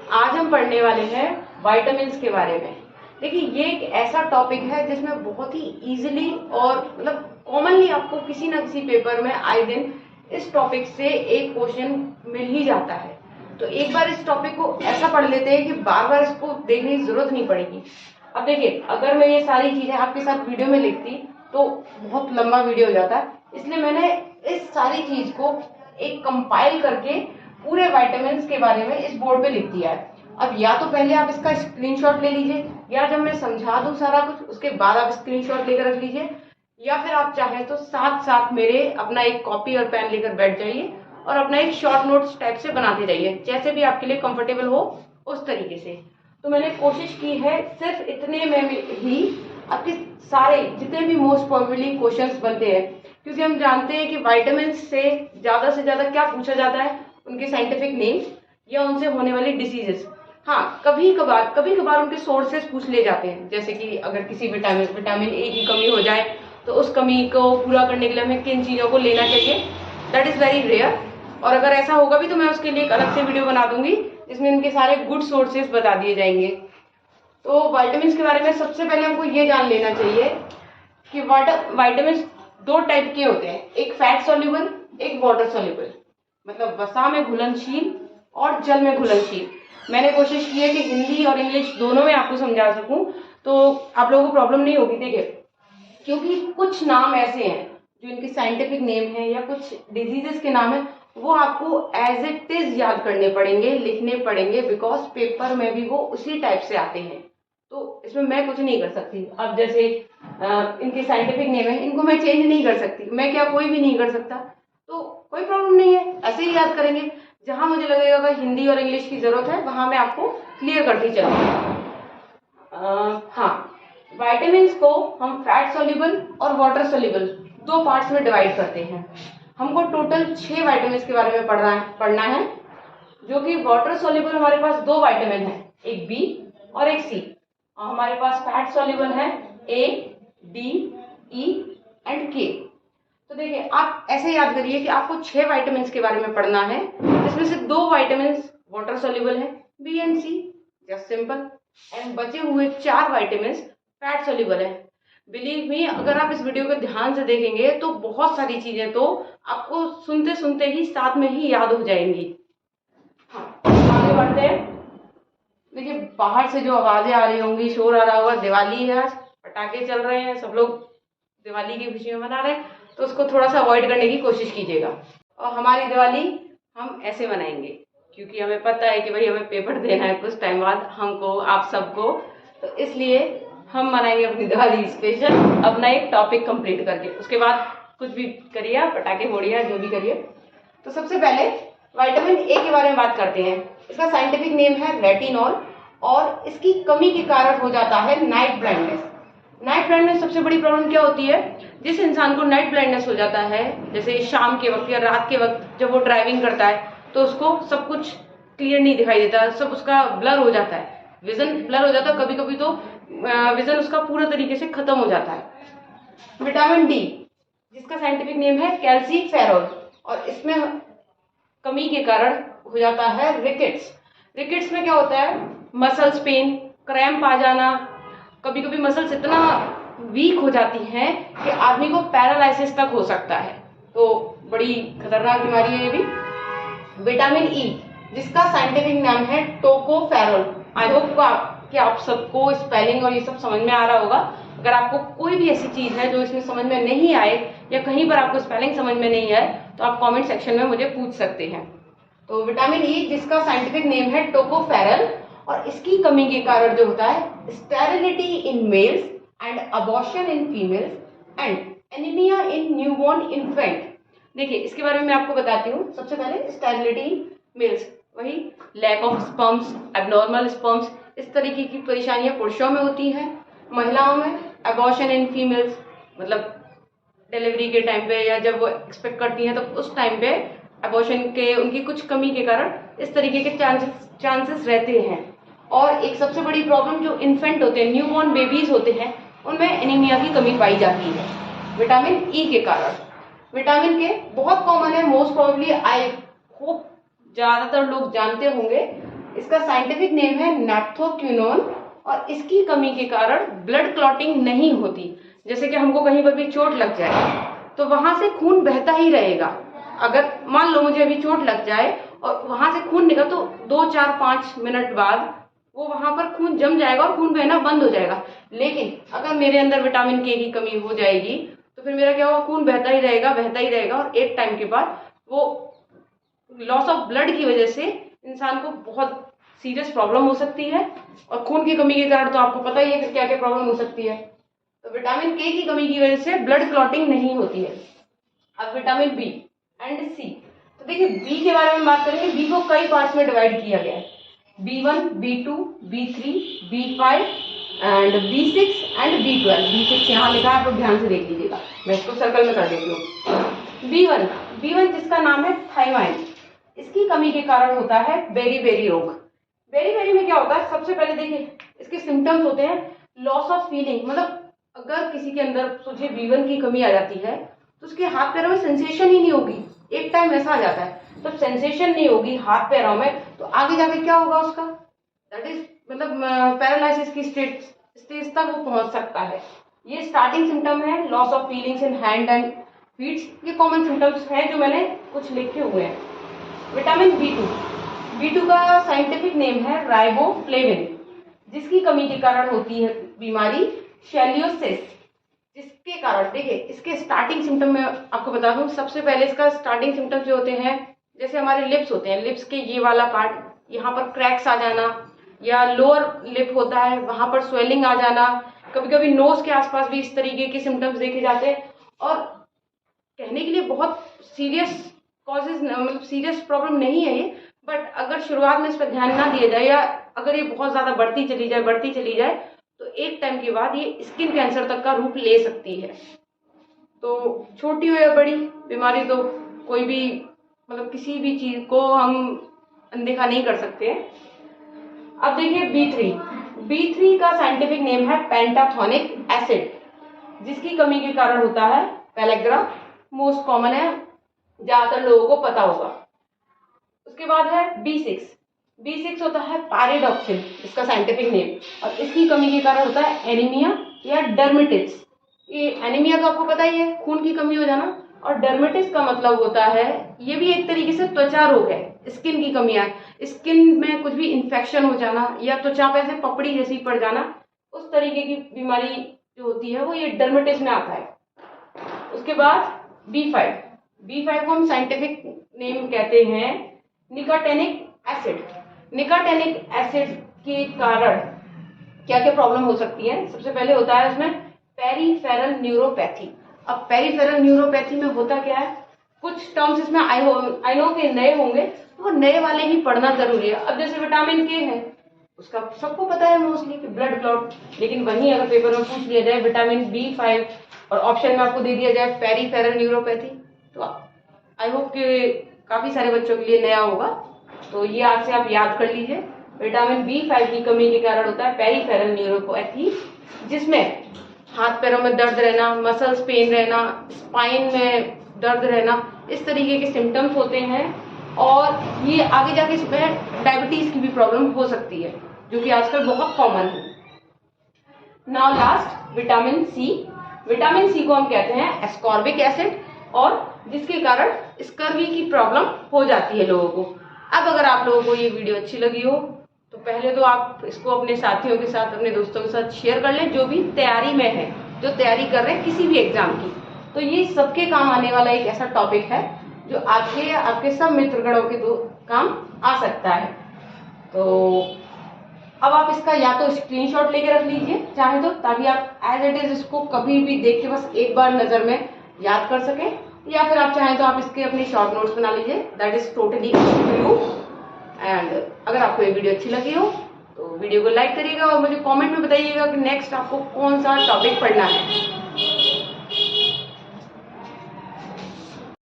आज हम पढ़ने वाले हैं विटामिन्स के बारे में। देखिए, ये एक ऐसा टॉपिक है जिसमें बहुत ही इजीली और मतलब कॉमनली आपको किसी ना किसी पेपर में आए दिन इस टॉपिक से एक क्वेश्चन मिल ही जाता है। तो एक बार इस टॉपिक को ऐसा पढ़ लेते हैं कि बार बार इसको देखने की जरूरत नहीं पड़ेगी। अब देखिए, अगर मैं ये सारी चीजें आपके साथ वीडियो में लिखती तो बहुत लंबा वीडियो हो जाता, इसलिए मैंने इस सारी चीज को एक कंपाइल करके पूरे विटामिन्स के बारे में इस बोर्ड पे लिख दिया है। अब या तो पहले आप इसका स्क्रीनशॉट ले लीजिए, या जब मैं समझा दूं सारा कुछ उसके बाद आप स्क्रीनशॉट लेकर रख लीजिए, या फिर आप चाहें तो साथ साथ मेरे अपना एक कॉपी और पेन लेकर बैठ जाइए और अपना एक शॉर्ट नोट्स टाइप से बनाते जाइए, जैसे भी आपके लिए कंफर्टेबल हो उस तरीके से। तो मैंने कोशिश की है सिर्फ इतने में ही आपके सारे जितने भी मोस्ट प्रोबेबली क्वेश्चंस बनते हैं, क्योंकि हम जानते हैं कि विटामिन से ज्यादा क्या पूछा जाता है, उनके साइंटिफिक नेम्स या उनसे होने वाली डिसीजेस। हाँ, कभी कभार उनके सोर्सेस पूछ ले जाते हैं, जैसे कि अगर किसी विटामिन ए की कमी हो जाए तो उस कमी को पूरा करने के लिए हमें किन चीजों को लेना चाहिए। दैट इज वेरी रेयर, और अगर ऐसा होगा भी तो मैं उसके लिए एक अलग से वीडियो बना दूंगी जिसमें इनके सारे गुड सोर्सेस बता दिए जाएंगे। तो विटामिन के बारे में सबसे पहले हमको ये जान लेना चाहिए कि विटामिन दो टाइप के होते हैं, एक फैट सॉल्युबल, एक वाटर सॉल्युबल, मतलब वसा में घुलनशील और जल में घुलनशील। मैंने कोशिश की है कि हिंदी और इंग्लिश दोनों में आपको समझा सकूं तो आप लोगों को प्रॉब्लम नहीं होगी। देखिए, क्योंकि कुछ नाम ऐसे हैं जो इनके साइंटिफिक नेम है या कुछ डिजीजेस के नाम है, वो आपको एज इट इज याद करने पड़ेंगे, लिखने पड़ेंगे, बिकॉज पेपर में भी वो उसी टाइप से आते हैं। तो इसमें मैं कुछ नहीं कर सकती। अब जैसे इनके साइंटिफिक नेम है, इनको मैं चेंज नहीं कर सकती, मैं क्या कोई भी नहीं कर सकता, तो कोई प्रॉब्लम नहीं है, ऐसे ही याद करेंगे। जहां मुझे लगेगा कि हिंदी और इंग्लिश की जरूरत है वहां मैं आपको क्लियर करती चलूंगी। हाँ, विटामिन्स को हम फैट सॉल्युबल और वाटर सॉल्युबल दो पार्ट्स में डिवाइड करते हैं। हमको टोटल 6 विटामिन्स के बारे में पढ़ना है, जो कि वाटर सॉल्युबल हमारे पास 2 विटामिन है, एक बी और एक सी। और हमारे पास फैट सॉल्युबल है ए, डी, ई एंड के। तो देखिए, आप ऐसे याद करिए कि आपको 6 विटामिन्स के बारे में पढ़ना है, जिसमें से 2 विटामिन्स वाटर सॉल्युबल है, B and C, just simple, and बचे हुए 4 विटामिन्स फैट सॉल्युबल है। बिलीव मी, अगर आप इस वीडियो को ध्यान से देखेंगे तो बहुत सारी चीजें तो आपको सुनते सुनते ही साथ में ही याद हो जाएंगी। हाँ, आगे बढ़ते हैं। देखिए, बाहर से जो आवाजें आ रही होंगी, शोर आ रहा होगा, दिवाली है आज, पटाखे चल रहे हैं, सब लोग दिवाली की खुशी में मना रहे हैं, तो उसको थोड़ा सा अवॉइड करने की कोशिश कीजिएगा। और हमारी दिवाली हम ऐसे मनाएंगे, क्योंकि हमें पता है कि भाई हमें पेपर देना है कुछ टाइम बाद, हमको, आप सबको, तो इसलिए हम मनाएंगे अपनी दिवाली स्पेशल, अपना एक टॉपिक कंप्लीट करके। उसके बाद कुछ भी करिए, पटाखे फोड़िए, जो भी करिए। तो सबसे पहले विटामिन ए के बारे में बात करते हैं। इसका साइंटिफिक नेम है रेटिनॉल, और इसकी कमी के कारण हो जाता है नाइट ब्लाइंडनेस। नाइट ब्लाइंडनेस सबसे बड़ी प्रॉब्लम क्या होती है? जिस इंसान को नाइट ब्लाइंडनेस हो जाता है, जैसे शाम के वक्त या रात के वक्त जब वो ड्राइविंग करता है, तो उसको सब कुछ क्लियर नहीं दिखाई देता, सब उसका ब्लर हो जाता है, विजन ब्लर हो जाता है, कभी कभी तो विजन उसका पूरा तरीके से खत्म हो जाता है। विटामिन डी, जिसका साइंटिफिक नेम है कैल्सीफेरॉल, और इसमें कमी के कारण हो जाता है रिकेट्स। रिकेट्स में क्या होता है? मसल्स पेन, क्रैम्प आ जाना, कभी कभी मसल्स इतना वीक हो जाती हैं कि आदमी को पैरालिसिस तक हो सकता है। तो बड़ी खतरनाक बीमारी है ये भी। विटामिन ई, जिसका साइंटिफिक नाम है टोकोफेरॉल। आई होप कि आप सबको स्पेलिंग और ये सब समझ में आ रहा होगा। अगर आपको कोई भी ऐसी चीज है जो इसमें समझ में नहीं आए, या कहीं पर आपको स्पेलिंग समझ में नहीं आए, तो आप कमेंट सेक्शन में मुझे पूछ सकते हैं। तो विटामिन ई, जिसका साइंटिफिक नेम है टोकोफेरॉल, और इसकी कमी के कारण जो होता है sterility in males and abortion in females and anaemia in newborn infant. देखिए, इसके बारे में मैं आपको बताती हूँ। सबसे पहले स्टेरिलिटी मेल्स, वही lack of sperms, abnormal sperms, इस तरीके की परेशानियां पुरुषों में होती हैं। महिलाओं में अबॉर्शन इन फीमेल्स, मतलब डिलीवरी के टाइम पे या जब वो एक्सपेक्ट करती हैं तो उस टाइम पे अबॉर्शन के उनकी कुछ कमी के कारण इस तरीके के चांसेस रहते हैं। और एक सबसे बड़ी प्रॉब्लम जो इन्फेंट होते हैं, न्यूबॉर्न बेबीज होते हैं, उनमें एनीमिया की कमी पाई जाती है विटामिन ई के कारण। विटामिन के बहुत कॉमन है, मोस्ट प्रोबेबली आई होप ज्यादातर लोग जानते होंगे। इसका साइंटिफिक नेम है नैप्थोक्विनोन और इसकी कमी के कारण ब्लड क्लॉटिंग नहीं होती। जैसे कि हमको कहीं पर भी चोट लग जाए तो वहां से खून बहता ही रहेगा। अगर मान लो मुझे अभी चोट लग जाए और वहां से खून निकल तो 2, 4, 5 मिनट बाद वो वहां पर खून जम जाएगा और खून बहना बंद हो जाएगा। लेकिन अगर मेरे अंदर विटामिन के की कमी हो जाएगी तो फिर मेरा क्या होगा, खून बहता ही रहेगा और एक टाइम के बाद वो लॉस ऑफ ब्लड की वजह से इंसान को बहुत सीरियस प्रॉब्लम हो सकती है। और खून की कमी के कारण तो आपको पता ही है कि क्या क्या प्रॉब्लम हो सकती है। तो विटामिन के की कमी की वजह से ब्लड क्लॉटिंग नहीं होती है। अब विटामिन बी एंड सी, तो देखिए बी के बारे में बात करेंगे। बी को कई पार्ट्स में डिवाइड किया गया है, B1, B2, B3, B5 and B6 and B12। B6 यहाँ लिखा है, आप लोग ध्यान से देख लीजिएगा, मैं इसको सर्कल में कर देती हूँ। B1 जिसका नाम है थायमाइन, इसकी कमी के कारण होता है बेरी रोग। बेरी में क्या होता है, सबसे पहले देखिए इसके सिम्टम्स होते हैं लॉस ऑफ फीलिंग। मतलब अगर किसी के अंदर सोचिए B1 की कमी आ जाती है तो उसके हाथ पैरों में सेंसेशन ही नहीं होगी। एक टाइम ऐसा आ जाता है तो सेंसेशन नहीं होगी हाथ पैरों में, तो आगे जाके क्या होगा उसका, दैट इज मतलब पैरालिसिस की स्टेज तक वो पहुंच सकता है। ये स्टार्टिंग सिम्टम है loss of feelings in hand and feet. ये कॉमन सिम्टम्स हैं जो मैंने कुछ लिखे हुए हैं। विटामिन B2 का साइंटिफिक नेम है राइबोफ्लेविन, जिसकी कमी के कारण होती है बीमारी शेलियोसिस। जिसके कारण देखिए इसके स्टार्टिंग सिम्टम में आपको बता दूं, सबसे पहले इसका स्टार्टिंग सिम्टम जो होते हैं, जैसे हमारे लिप्स होते हैं, लिप्स के ये वाला पार्ट यहाँ पर क्रैक्स आ जाना, या लोअर लिप होता है वहां पर स्वेलिंग आ जाना, कभी कभी नोज के आसपास भी इस तरीके के सिम्टम्स देखे जाते हैं। और कहने के लिए बहुत सीरियस कॉजेज, मतलब सीरियस प्रॉब्लम नहीं है ये, बट अगर शुरुआत में इस पर ध्यान ना दिया जाए या अगर ये बहुत ज्यादा बढ़ती चली जाए तो एक टाइम के बाद ये स्किन कैंसर तक का रूप ले सकती है। तो छोटी हो या बड़ी बीमारी, तो कोई भी मतलब किसी भी चीज को हम अनदेखा नहीं कर सकते हैं। अब देखिए B3 का साइंटिफिक नेम है पेंटाथोनिक एसिड, जिसकी कमी के कारण होता है पेलेग्रा। मोस्ट कॉमन है, ज्यादातर लोगों को पता होगा। उसके बाद है B6 होता है पैराडॉक्सिन, इसका साइंटिफिक नेम, और इसकी कमी के कारण होता है एनीमिया या डर्मेटिस। ये एनीमिया तो आपको पता ही है, खून की कमी हो जाना, और डर्मेटिस का मतलब होता है ये भी एक तरीके से त्वचा रोग है, स्किन की कमी है, स्किन में कुछ भी इन्फेक्शन हो जाना या त्वचा पे ऐसे पपड़ी जैसी पड़ जाना, उस तरीके की बीमारी जो होती है वो ये डर्मेटिस में आता है। उसके बाद B5 को हम साइंटिफिक नेम कहते हैं निकोटिनिक एसिड। निकोटिनिक एसिड के कारण क्या क्या प्रॉब्लम हो सकती है, सबसे पहले होता है उसमें पेरिफेरल न्यूरोपैथी। अब पेरिफेरल न्यूरोपैथी में होता क्या है, कुछ टर्म्स इसमें आई नो के नए होंगे, तो वो नए वाले ही पढ़ना जरूरी है। अब जैसे विटामिन के है, उसका सबको पता है मोस्टली कि ब्लड क्लॉट, लेकिन वहीं अगर पेपर में पूछ लिया जाए विटामिन B5 और ऑप्शन में आपको दे दिया जाए पेरिफेरल न्यूरोपैथी, तो आई होप कि काफी सारे बच्चों के लिए नया होगा। तो ये आज से आप याद कर लीजिए, विटामिन B5 की कमी के कारण होता है पेरिफेरल न्यूरोपैथी, जिसमें हाथ पैरों में दर्द रहना, मसल्स पेन रहना, स्पाइन में दर्द रहना, इस तरीके के सिम्टम्स होते हैं। और ये आगे जाके इसमें डायबिटीज की भी प्रॉब्लम हो सकती है, जो कि आजकल बहुत कॉमन है। नाउ लास्ट विटामिन सी को हम कहते हैं एस्कॉर्बिक एसिड, और जिसके कारण स्कर्वी की प्रॉब्लम हो जाती है लोगों को। अब अगर आप लोगों को ये वीडियो अच्छी लगी हो तो पहले तो आप इसको अपने साथियों के साथ, अपने दोस्तों के साथ शेयर कर लें, जो भी तैयारी में है, जो तैयारी कर रहे हैं किसी भी एग्जाम की। तो ये सबके काम आने वाला एक ऐसा टॉपिक है जो आपके सब मित्रगणों के काम आ सकता है। तो अब आप इसका या तो स्क्रीनशॉट लेके रख लीजिए चाहे तो, ताकि आप एज इट इज इसको कभी भी देख के बस एक बार नजर में याद कर सकें, या फिर आप चाहें तो आप इसके अपने शॉर्ट नोट्स बना लीजिए, that is totally up to you. And अगर आपको ये वीडियो अच्छी लगी हो तो वीडियो को लाइक करिएगा और मुझे कमेंट में बताइएगा कि नेक्स्ट आपको कौन सा टॉपिक पढ़ना है।